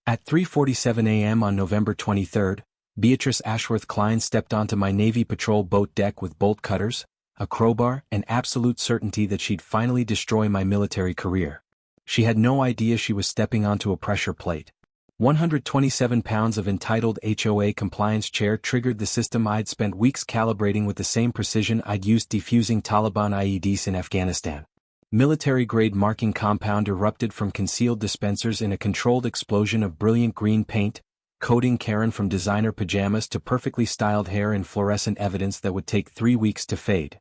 At 3:47 a.m. on November 23, Beatrice Ashworth Klein stepped onto my Navy patrol boat deck with bolt cutters, a crowbar, and absolute certainty that she'd finally destroy my military career. She had no idea she was stepping onto a pressure plate. 127 pounds of entitled HOA compliance chair triggered the system I'd spent weeks calibrating with the same precision I'd used defusing Taliban IEDs in Afghanistan. Military-grade marking compound erupted from concealed dispensers in a controlled explosion of brilliant green paint, coating Karen from designer pajamas to perfectly styled hair in fluorescent evidence that would take 3 weeks to fade.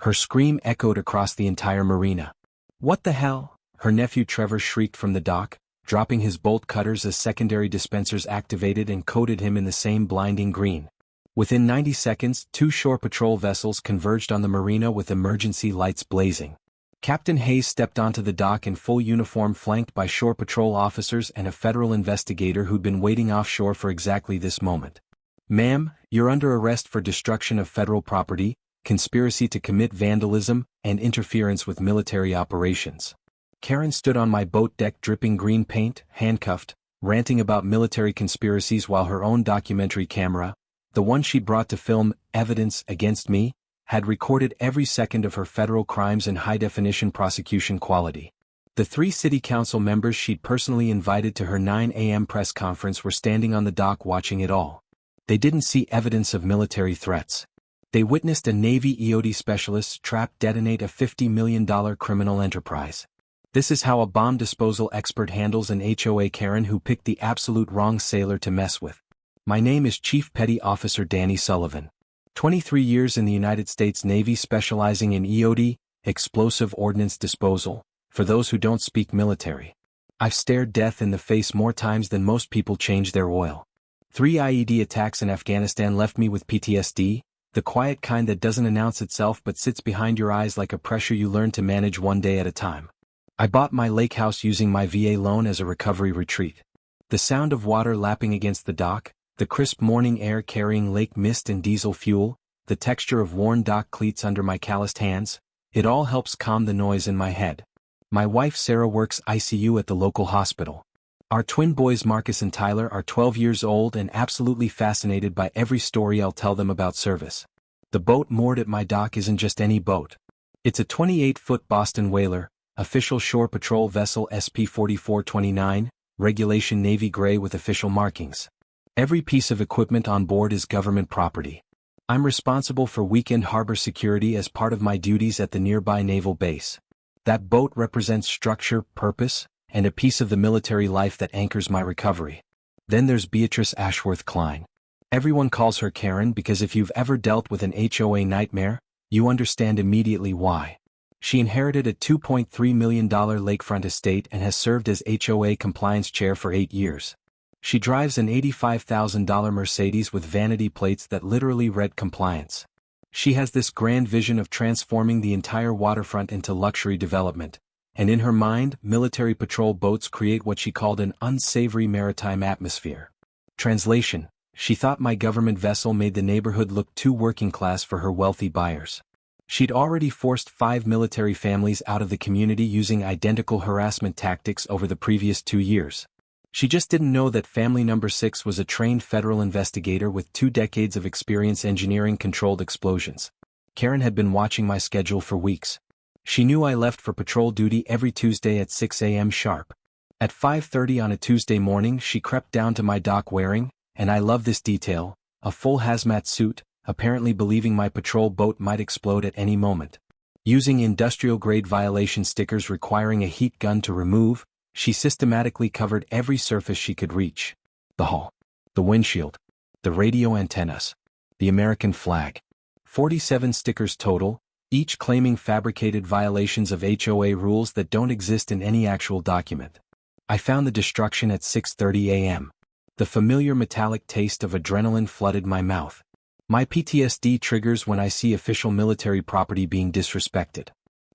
Her scream echoed across the entire marina. "What the hell?" her nephew Trevor shrieked from the dock, dropping his bolt cutters as secondary dispensers activated and coated him in the same blinding green. Within 90 seconds, 2 shore patrol vessels converged on the marina with emergency lights blazing. Captain Hayes stepped onto the dock in full uniform flanked by shore patrol officers and a federal investigator who'd been waiting offshore for exactly this moment. "Ma'am, you're under arrest for destruction of federal property, conspiracy to commit vandalism, and interference with military operations." Karen stood on my boat deck dripping green paint, handcuffed, ranting about military conspiracies while her own documentary camera, the one she brought to film evidence against me, had recorded every second of her federal crimes in high-definition prosecution quality. The 3 city council members she'd personally invited to her 9 a.m. press conference were standing on the dock watching it all. They didn't see evidence of military threats. They witnessed a Navy EOD specialist trap detonate a $50 million criminal enterprise. This is how a bomb disposal expert handles an HOA Karen who picked the absolute wrong sailor to mess with. My name is Chief Petty Officer Danny Sullivan. 23 years in the United States Navy specializing in EOD, explosive ordnance disposal, for those who don't speak military. I've stared death in the face more times than most people change their oil. 3 IED attacks in Afghanistan left me with PTSD, the quiet kind that doesn't announce itself but sits behind your eyes like a pressure you learn to manage one day at a time. I bought my lake house using my VA loan as a recovery retreat. The sound of water lapping against the dock, the crisp morning air carrying lake mist and diesel fuel, the texture of worn dock cleats under my calloused hands, it all helps calm the noise in my head. My wife Sarah works ICU at the local hospital. Our twin boys Marcus and Tyler are 12 years old and absolutely fascinated by every story I'll tell them about service. The boat moored at my dock isn't just any boat. It's a 28-foot Boston whaler, official shore patrol vessel SP-4429, regulation Navy gray with official markings. Every piece of equipment on board is government property. I'm responsible for weekend harbor security as part of my duties at the nearby naval base. That boat represents structure, purpose, and a piece of the military life that anchors my recovery. Then there's Beatrice Ashworth Klein. Everyone calls her Karen because if you've ever dealt with an HOA nightmare, you understand immediately why. She inherited a $2.3 million lakefront estate and has served as HOA compliance chair for 8 years. She drives an $85,000 Mercedes with vanity plates that literally read compliance. She has this grand vision of transforming the entire waterfront into luxury development, and in her mind, military patrol boats create what she called an unsavory maritime atmosphere. Translation: she thought my government vessel made the neighborhood look too working class for her wealthy buyers. She'd already forced 5 military families out of the community using identical harassment tactics over the previous 2 years. She just didn't know that family number 6 was a trained federal investigator with 2 decades of experience engineering controlled explosions. Karen had been watching my schedule for weeks. She knew I left for patrol duty every Tuesday at 6 a.m. sharp. At 5:30 on a Tuesday morning she crept down to my dock wearing, and I love this detail, a full hazmat suit, apparently believing my patrol boat might explode at any moment. Using industrial-grade violation stickers requiring a heat gun to remove, she systematically covered every surface she could reach. The hull, the windshield, the radio antennas, the American flag. 47 stickers total, each claiming fabricated violations of HOA rules that don't exist in any actual document. I found the destruction at 6:30 a.m. The familiar metallic taste of adrenaline flooded my mouth. My PTSD triggers when I see official military property being disrespected.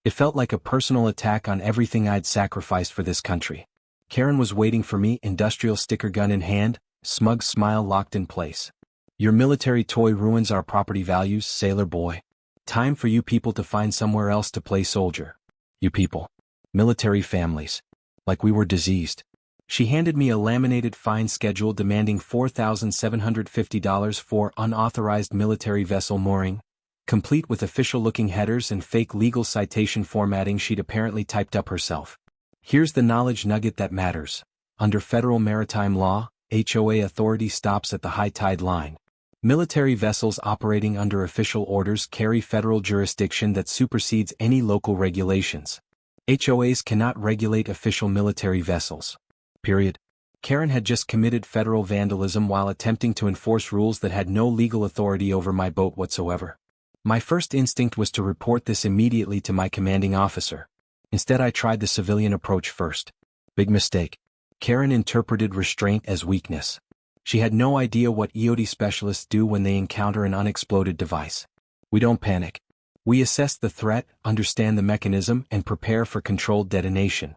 It felt like a personal attack on everything I'd sacrificed for this country. Karen was waiting for me, industrial sticker gun in hand, smug smile locked in place. "Your military toy ruins our property values, sailor boy. Time for you people to find somewhere else to play soldier. You people. Military families. Like we were diseased. She handed me a laminated fine schedule demanding $4,750 for unauthorized military vessel mooring, complete with official-looking headers and fake legal citation formatting she'd apparently typed up herself. Here's the knowledge nugget that matters. Under federal maritime law, HOA authority stops at the high tide line. Military vessels operating under official orders carry federal jurisdiction that supersedes any local regulations. HOAs cannot regulate official military vessels. Period. Karen had just committed federal vandalism while attempting to enforce rules that had no legal authority over my boat whatsoever. My first instinct was to report this immediately to my commanding officer. Instead, I tried the civilian approach first. Big mistake. Karen interpreted restraint as weakness. She had no idea what EOD specialists do when they encounter an unexploded device. We don't panic. We assess the threat, understand the mechanism, and prepare for controlled detonation.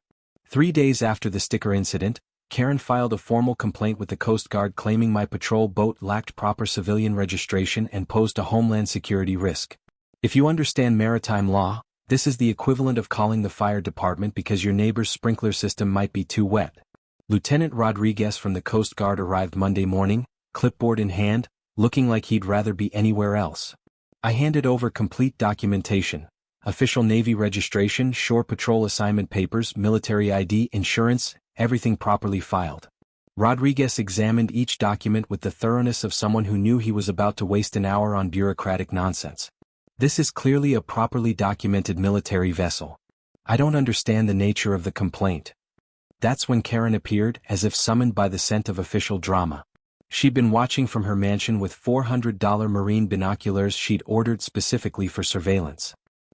3 days after the sticker incident, Karen filed a formal complaint with the Coast Guard claiming my patrol boat lacked proper civilian registration and posed a homeland security risk. If you understand maritime law, this is the equivalent of calling the fire department because your neighbor's sprinkler system might be too wet. Lieutenant Rodriguez from the Coast Guard arrived Monday morning, clipboard in hand, looking like he'd rather be anywhere else. I handed over complete documentation: official Navy registration, shore patrol assignment papers, military ID, insurance, everything properly filed. Rodriguez examined each document with the thoroughness of someone who knew he was about to waste an hour on bureaucratic nonsense. This is clearly a properly documented military vessel. I don't understand the nature of the complaint. That's when Karen appeared, as if summoned by the scent of official drama. She'd been watching from her mansion with $400 marine binoculars she'd ordered specifically for surveillance.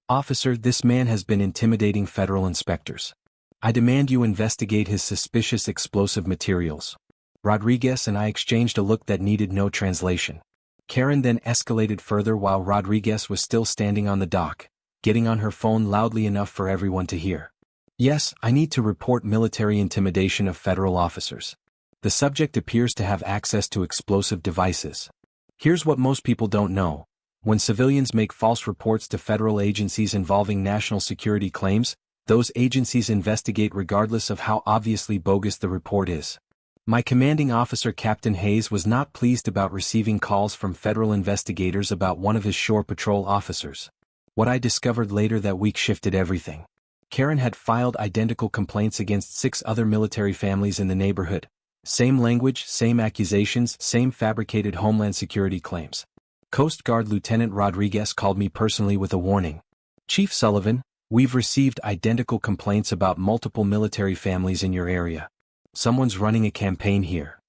Officer, this man has been intimidating federal inspectors. I demand you investigate his suspicious explosive materials. Rodriguez and I exchanged a look that needed no translation. Karen then escalated further while Rodriguez was still standing on the dock, getting on her phone loudly enough for everyone to hear. Yes, I need to report military intimidation of federal officers. The subject appears to have access to explosive devices. Here's what most people don't know. When civilians make false reports to federal agencies involving national security claims, those agencies investigate regardless of how obviously bogus the report is. My commanding officer, Captain Hayes, was not pleased about receiving calls from federal investigators about one of his shore patrol officers. What I discovered later that week shifted everything. Karen had filed identical complaints against 6 other military families in the neighborhood. Same language, same accusations, same fabricated homeland security claims. Coast Guard Lieutenant Rodriguez called me personally with a warning. Chief Sullivan, we've received identical complaints about multiple military families in your area. Someone's running a campaign here.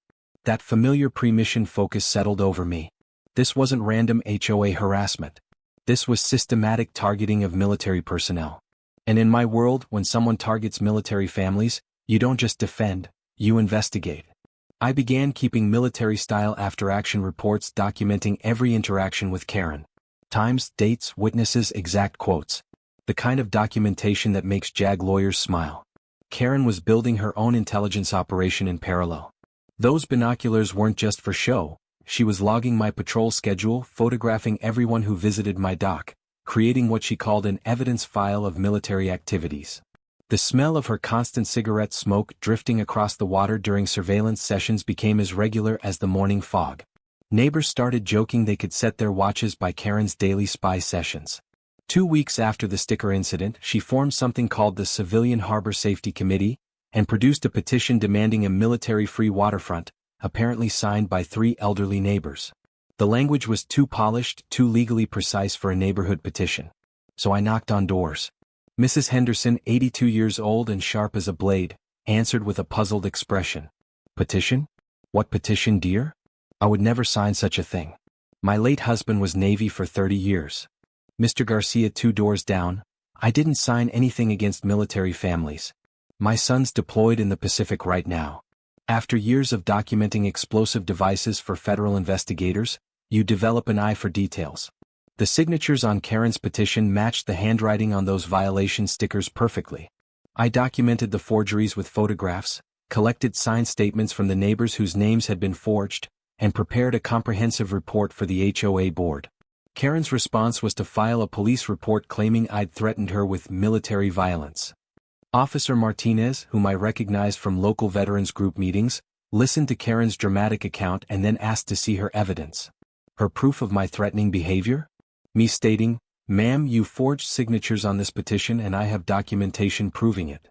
That familiar pre-mission focus settled over me. This wasn't random HOA harassment. This was systematic targeting of military personnel. And in my world, when someone targets military families, you don't just defend, you investigate. I began keeping military-style after-action reports documenting every interaction with Karen. Times, dates, witnesses, exact quotes. The kind of documentation that makes JAG lawyers smile. Karen was building her own intelligence operation in parallel. Those binoculars weren't just for show. She was logging my patrol schedule, photographing everyone who visited my dock, creating what she called an evidence file of military activities. The smell of her constant cigarette smoke drifting across the water during surveillance sessions became as regular as the morning fog. Neighbors started joking they could set their watches by Karen's daily spy sessions. 2 weeks after the sticker incident, she formed something called the Civilian Harbor Safety Committee and produced a petition demanding a military-free waterfront, apparently signed by 3 elderly neighbors. The language was too polished, too legally precise for a neighborhood petition. So I knocked on doors. Mrs. Henderson, 82 years old and sharp as a blade, answered with a puzzled expression. Petition? What petition, dear? I would never sign such a thing. My late husband was Navy for 30 years. Mr. Garcia, 2 doors down, I didn't sign anything against military families. My son's deployed in the Pacific right now. After years of documenting explosive devices for federal investigators, you develop an eye for details. The signatures on Karen's petition matched the handwriting on those violation stickers perfectly. I documented the forgeries with photographs, collected signed statements from the neighbors whose names had been forged, and prepared a comprehensive report for the HOA board. Karen's response was to file a police report claiming I'd threatened her with military violence. Officer Martinez, whom I recognized from local veterans group meetings, listened to Karen's dramatic account and then asked to see her evidence. Her proof of my threatening behavior? Me stating, "Ma'am, you forged signatures on this petition and I have documentation proving it."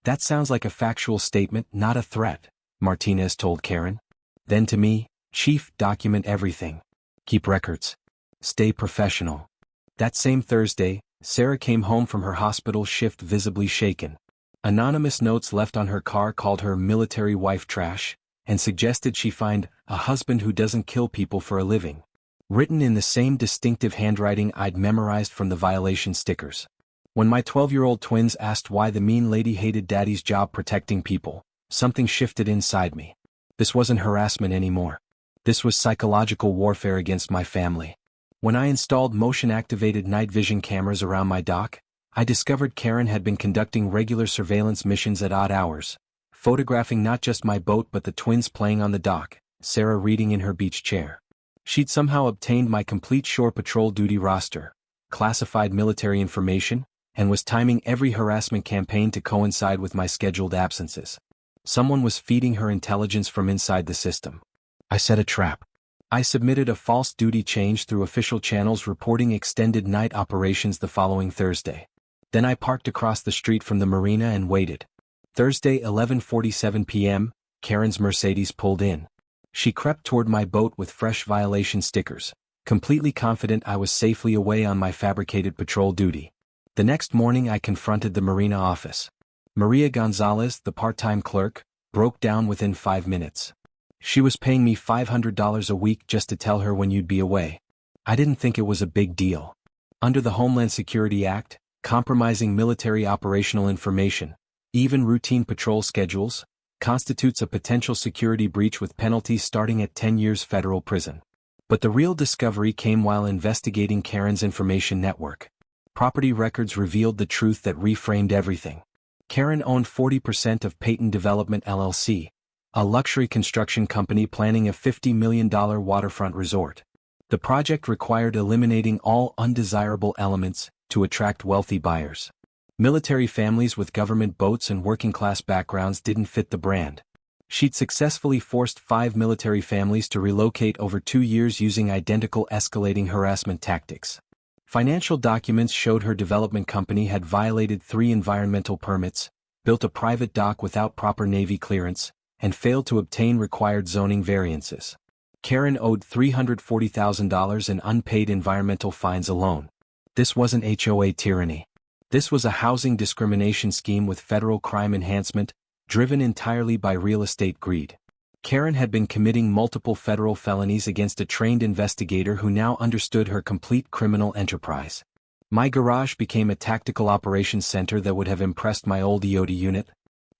"That sounds like a factual statement, not a threat," Martinez told Karen. Then to me, "Chief, document everything. Keep records. Stay professional." That same Thursday, Sarah came home from her hospital shift visibly shaken. Anonymous notes left on her car called her military wife trash, and suggested she find a husband who doesn't kill people for a living. Written in the same distinctive handwriting I'd memorized from the violation stickers. When my 12-year-old twins asked why the mean lady hated Daddy's job protecting people, something shifted inside me. This wasn't harassment anymore. This was psychological warfare against my family. When I installed motion-activated night vision cameras around my dock, I discovered Karen had been conducting regular surveillance missions at odd hours, photographing not just my boat but the twins playing on the dock, Sarah reading in her beach chair. She'd somehow obtained my complete shore patrol duty roster, classified military information, and was timing every harassment campaign to coincide with my scheduled absences. Someone was feeding her intelligence from inside the system. I set a trap. I submitted a false duty change through official channels reporting extended night operations the following Thursday. Then I parked across the street from the marina and waited. Thursday, 11:47 p.m., Karen's Mercedes pulled in. She crept toward my boat with fresh violation stickers, completely confident I was safely away on my fabricated patrol duty. The next morning I confronted the marina office. Maria Gonzalez, the part-time clerk, broke down within 5 minutes. She was paying me $500 a week just to tell her when you'd be away. I didn't think it was a big deal. Under the Homeland Security Act, compromising military operational information, even routine patrol schedules, constitutes a potential security breach with penalties starting at 10 years federal prison. But the real discovery came while investigating Karen's information network. Property records revealed the truth that reframed everything. Karen owned 40% of Peyton Development LLC, a luxury construction company planning a $50 million waterfront resort. The project required eliminating all undesirable elements to attract wealthy buyers. Military families with government boats and working-class backgrounds didn't fit the brand. She'd successfully forced 5 military families to relocate over 2 years using identical escalating harassment tactics. Financial documents showed her development company had violated 3 environmental permits, built a private dock without proper Navy clearance, and failed to obtain required zoning variances. Karen owed $340,000 in unpaid environmental fines alone. This wasn't HOA tyranny. This was a housing discrimination scheme with federal crime enhancement, driven entirely by real estate greed. Karen had been committing multiple federal felonies against a trained investigator who now understood her complete criminal enterprise. My garage became a tactical operations center that would have impressed my old EOD unit.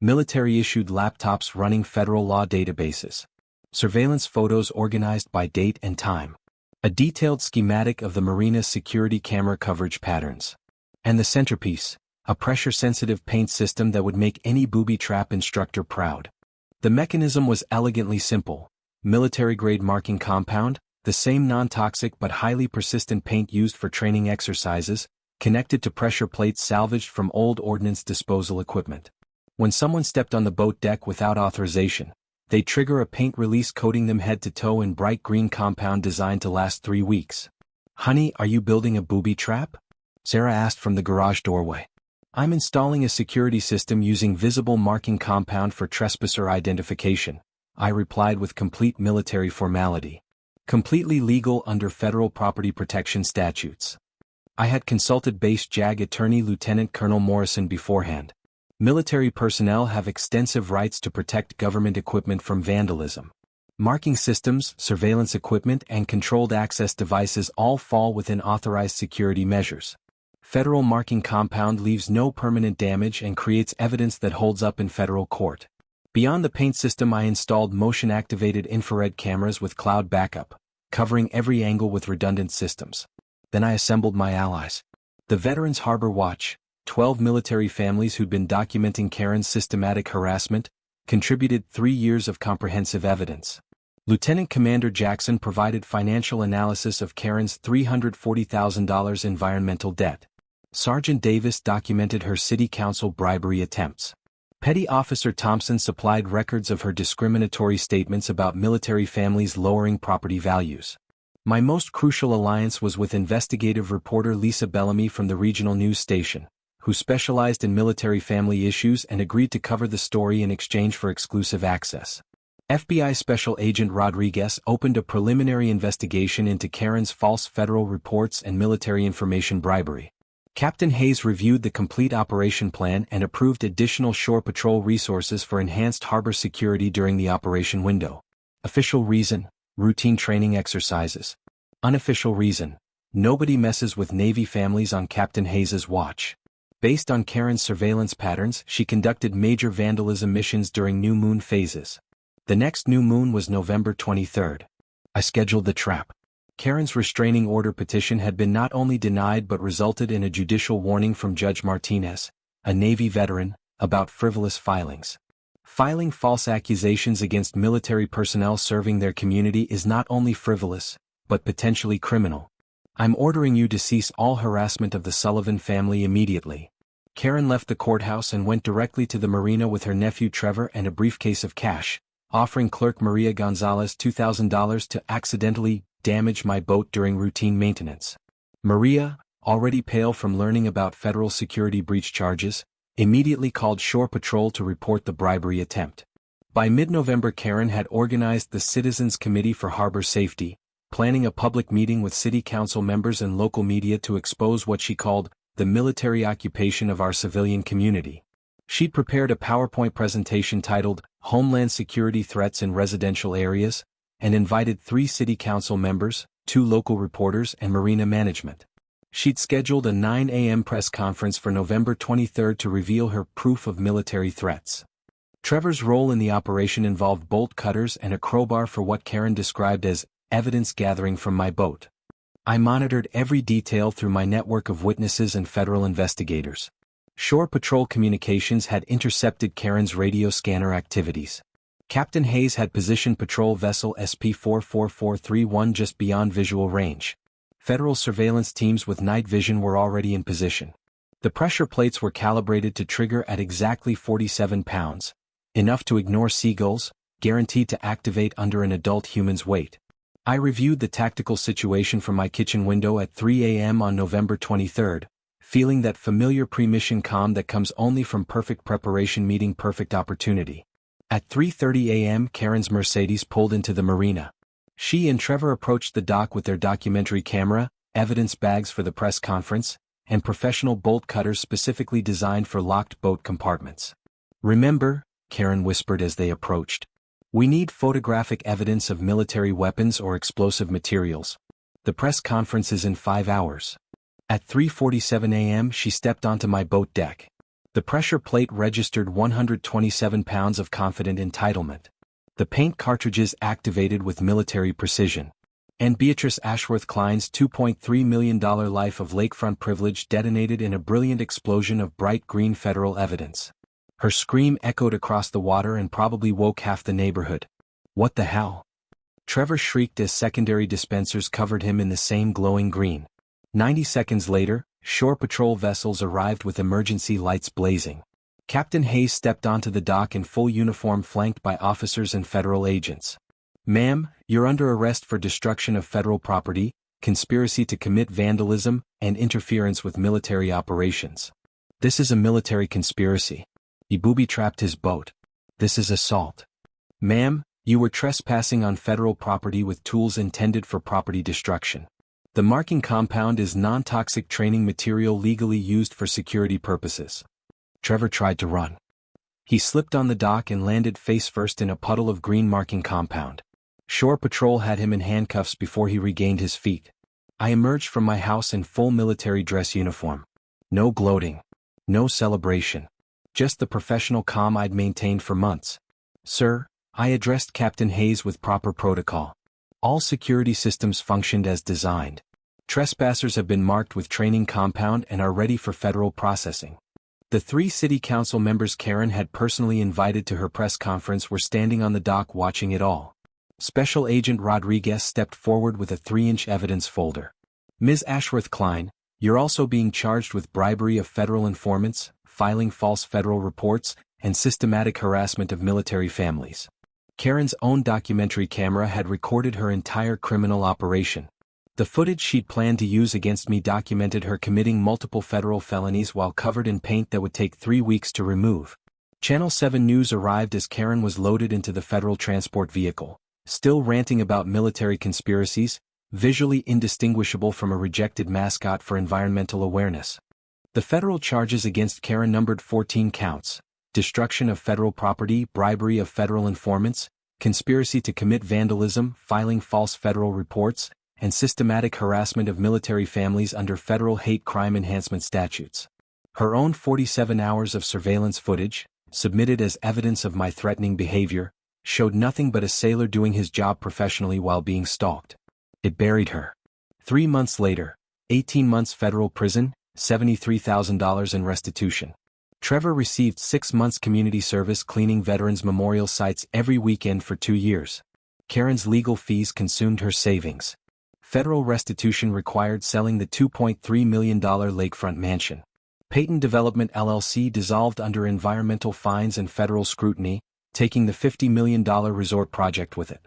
Military-issued laptops running federal law databases. Surveillance photos organized by date and time. A detailed schematic of the marina's security camera coverage patterns. And the centerpiece, a pressure-sensitive paint system that would make any booby trap instructor proud. The mechanism was elegantly simple. Military-grade marking compound, the same non-toxic but highly persistent paint used for training exercises, connected to pressure plates salvaged from old ordnance disposal equipment. When someone stepped on the boat deck without authorization, they'd trigger a paint release coating them head to toe in bright green compound designed to last 3 weeks. "Honey, are you building a booby trap?" Sarah asked from the garage doorway. "I'm installing a security system using visible marking compound for trespasser identification," I replied with complete military formality. Completely legal under federal property protection statutes. I had consulted Base JAG attorney Lieutenant Colonel Morrison beforehand. Military personnel have extensive rights to protect government equipment from vandalism. Marking systems, surveillance equipment, and controlled access devices all fall within authorized security measures. Federal marking compound leaves no permanent damage and creates evidence that holds up in federal court. Beyond the paint system, I installed motion-activated infrared cameras with cloud backup, covering every angle with redundant systems. Then I assembled my allies. The Veterans Harbor Watch, 12 military families who'd been documenting Karen's systematic harassment, contributed 3 years of comprehensive evidence. Lieutenant Commander Jackson provided financial analysis of Karen's $340,000 environmental debt. Sergeant Davis documented her city council bribery attempts. Petty Officer Thompson supplied records of her discriminatory statements about military families lowering property values. My most crucial alliance was with investigative reporter Lisa Bellamy from the regional news station, who specialized in military family issues and agreed to cover the story in exchange for exclusive access. FBI Special Agent Rodriguez opened a preliminary investigation into Karen's false federal reports and military information bribery. Captain Hayes reviewed the complete operation plan and approved additional shore patrol resources for enhanced harbor security during the operation window. Official reason: routine training exercises. Unofficial reason: nobody messes with Navy families on Captain Hayes's watch. Based on Karen's surveillance patterns, she conducted major vandalism missions during new moon phases. The next new moon was November 23rd. I scheduled the trap. Karen's restraining order petition had been not only denied but resulted in a judicial warning from Judge Martinez, a Navy veteran, about frivolous filings. Filing false accusations against military personnel serving their community is not only frivolous, but potentially criminal. I'm ordering you to cease all harassment of the Sullivan family immediately. Karen left the courthouse and went directly to the marina with her nephew Trevor and a briefcase of cash, offering clerk Maria Gonzalez $2,000 to accidentally damage my boat during routine maintenance. Maria, already pale from learning about federal security breach charges, immediately called Shore Patrol to report the bribery attempt. By mid-November, Karen had organized the Citizens Committee for Harbor Safety, planning a public meeting with city council members and local media to expose what she called the military occupation of our civilian community. She'd prepared a PowerPoint presentation titled Homeland Security Threats in Residential Areas, and invited 3 city council members, 2 local reporters and marina management. She'd scheduled a 9 a.m. press conference for November 23 to reveal her proof of military threats. Trevor's role in the operation involved bolt cutters and a crowbar for what Karen described as evidence gathering from my boat. I monitored every detail through my network of witnesses and federal investigators. Shore Patrol Communications had intercepted Karen's radio scanner activities. Captain Hayes had positioned patrol vessel SP-44431 just beyond visual range. Federal surveillance teams with night vision were already in position. The pressure plates were calibrated to trigger at exactly 47 pounds, enough to ignore seagulls, guaranteed to activate under an adult human's weight. I reviewed the tactical situation from my kitchen window at 3 a.m. on November 23, feeling that familiar pre-mission calm that comes only from perfect preparation meeting perfect opportunity. At 3:30 a.m. Karen's Mercedes pulled into the marina. She and Trevor approached the dock with their documentary camera, evidence bags for the press conference, and professional bolt cutters specifically designed for locked boat compartments. "Remember," Karen whispered as they approached, "we need photographic evidence of military weapons or explosive materials. The press conference is in 5 hours." At 3:47 a.m. she stepped onto my boat deck. The pressure plate registered 127 pounds of confident entitlement. The paint cartridges activated with military precision. And Beatrice Ashworth Klein's $2.3 million life of lakefront privilege detonated in a brilliant explosion of bright green federal evidence. Her scream echoed across the water and probably woke half the neighborhood. "What the hell?" Trevor shrieked as secondary dispensers covered him in the same glowing green. 90 seconds later, Shore Patrol vessels arrived with emergency lights blazing. Captain Hayes stepped onto the dock in full uniform flanked by officers and federal agents. "Ma'am, you're under arrest for destruction of federal property, conspiracy to commit vandalism, and interference with military operations. This is a military conspiracy. You booby-trapped his boat. This is assault. Ma'am, you were trespassing on federal property with tools intended for property destruction. The marking compound is non-toxic training material legally used for security purposes." Trevor tried to run. He slipped on the dock and landed face-first in a puddle of green marking compound. Shore Patrol had him in handcuffs before he regained his feet. I emerged from my house in full military dress uniform. No gloating. No celebration. Just the professional calm I'd maintained for months. "Sir," I addressed Captain Hayes with proper protocol. "All security systems functioned as designed. Trespassers have been marked with training compound and are ready for federal processing." The 3 city council members Karen had personally invited to her press conference were standing on the dock watching it all. Special Agent Rodriguez stepped forward with a 3-inch evidence folder. "Ms. Ashworth Klein, You're also being charged with bribery of federal informants, filing false federal reports, and systematic harassment of military families. Karen's own documentary camera had recorded her entire criminal operation. The footage she'd planned to use against me documented her committing multiple federal felonies while covered in paint that would take 3 weeks to remove. Channel 7 News arrived as Karen was loaded into the federal transport vehicle, still ranting about military conspiracies, visually indistinguishable from a rejected mascot for environmental awareness. The federal charges against Karen numbered 14 counts: destruction of federal property, bribery of federal informants, conspiracy to commit vandalism, filing false federal reports, and systematic harassment of military families under federal hate crime enhancement statutes. Her own 47 hours of surveillance footage, submitted as evidence of my threatening behavior, showed nothing but a sailor doing his job professionally while being stalked. It buried her. 3 months later, 18 months federal prison, $73,000 in restitution. Trevor received 6 months community service cleaning veterans' memorial sites every weekend for 2 years. Karen's legal fees consumed her savings. Federal restitution required selling the $2.3 million lakefront mansion. Peyton Development LLC dissolved under environmental fines and federal scrutiny, taking the $50 million resort project with it.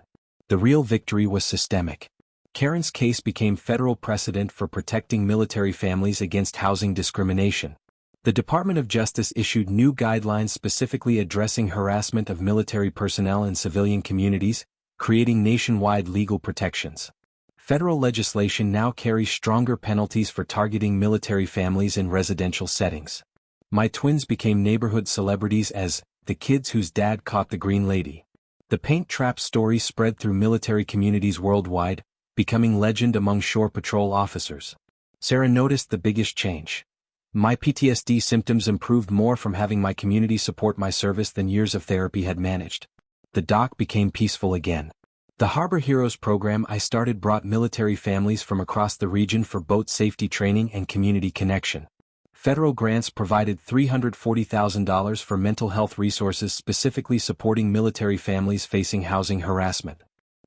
The real victory was systemic. Karen's case became federal precedent for protecting military families against housing discrimination. The Department of Justice issued new guidelines specifically addressing harassment of military personnel in civilian communities, creating nationwide legal protections. Federal legislation now carries stronger penalties for targeting military families in residential settings. My twins became neighborhood celebrities as the kids whose dad caught the Green Lady. The paint trap story spread through military communities worldwide, becoming legend among shore patrol officers. Sarah noticed the biggest change. My PTSD symptoms improved more from having my community support my service than years of therapy had managed. The dock became peaceful again. The Harbor Heroes program I started brought military families from across the region for boat safety training and community connection. Federal grants provided $340,000 for mental health resources specifically supporting military families facing housing harassment.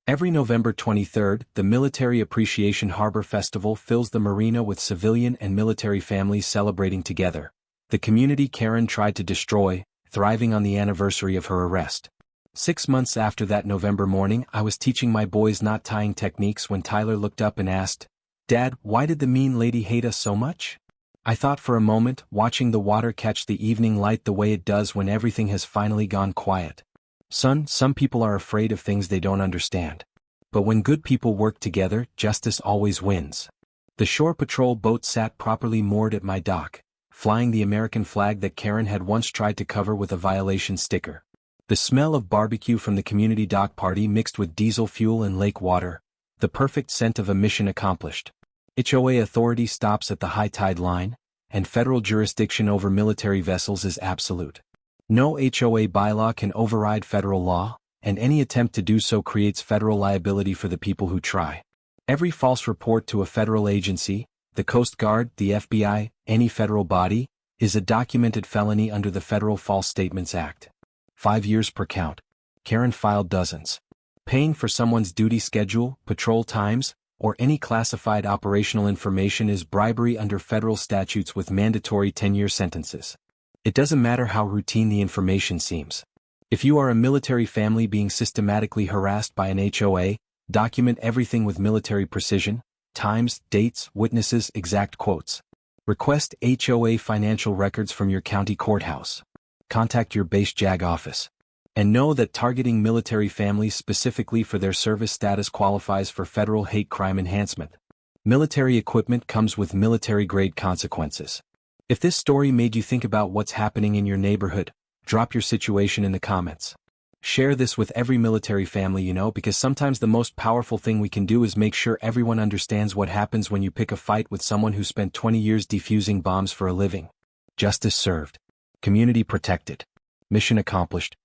Every November 23, the Military Appreciation Harbor Festival fills the marina with civilian and military families celebrating together. The community Karen tried to destroy, thriving on the anniversary of her arrest. 6 months after that November morning, I was teaching my boys knot tying techniques when Tyler looked up and asked, "Dad, why did the mean lady hate us so much?" I thought for a moment, watching the water catch the evening light the way it does when everything has finally gone quiet. Son, some people are afraid of things they don't understand. But when good people work together, justice always wins. The shore patrol boat sat properly moored at my dock, flying the American flag that Karen had once tried to cover with a violation sticker. The smell of barbecue from the community dock party mixed with diesel fuel and lake water, the perfect scent of a mission accomplished. HOA authority stops at the high tide line, and federal jurisdiction over military vessels is absolute. No HOA bylaw can override federal law, and any attempt to do so creates federal liability for the people who try. Every false report to a federal agency, the Coast Guard, the FBI, any federal body, is a documented felony under the Federal False Statements Act. 5 years per count. Karen filed dozens. Paying for someone's duty schedule, patrol times, or any classified operational information is bribery under federal statutes with mandatory 10-year sentences. It doesn't matter how routine the information seems. If you are a military family being systematically harassed by an HOA, document everything with military precision: times, dates, witnesses, exact quotes. Request HOA financial records from your county courthouse. Contact your base JAG office. And know that targeting military families specifically for their service status qualifies for federal hate crime enhancement. Military equipment comes with military-grade consequences. If this story made you think about what's happening in your neighborhood, drop your situation in the comments. Share this with every military family you know, because sometimes the most powerful thing we can do is make sure everyone understands what happens when you pick a fight with someone who spent 20 years defusing bombs for a living. Justice served. Community protected. Mission accomplished.